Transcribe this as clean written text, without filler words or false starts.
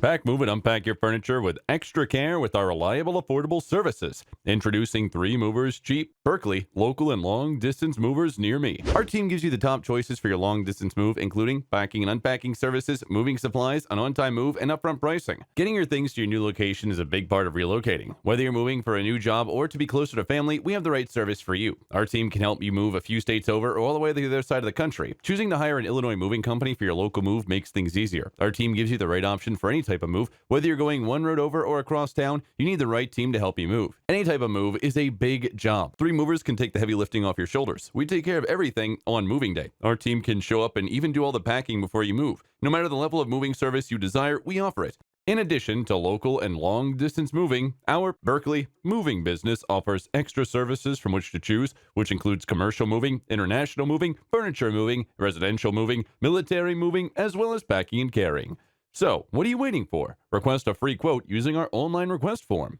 Pack, move, and unpack your furniture with extra care with our reliable, affordable services. Introducing 3 movers, cheap, Berkeley, local, and long-distance movers near me. Our team gives you the top choices for your long-distance move, including packing and unpacking services, moving supplies, an on-time move, and upfront pricing. Getting your things to your new location is a big part of relocating. Whether you're moving for a new job or to be closer to family, we have the right service for you. Our team can help you move a few states over or all the way to the other side of the country. Choosing to hire an Illinois moving company for your local move makes things easier. Our team gives you the right option for any type of move. Whether you're going one road over or across town, you need the right team to help you move. Any type of move is a big job. 3 movers can take the heavy lifting off your shoulders. We take care of everything on moving day. Our team can show up and even do all the packing before you move. No matter the level of moving service you desire, we offer it. In addition to local and long-distance moving, our Berkeley moving business offers extra services from which to choose, which includes commercial moving, international moving, furniture moving, residential moving, military moving, as well as packing and carrying. So, what are you waiting for? Request a free quote using our online request form.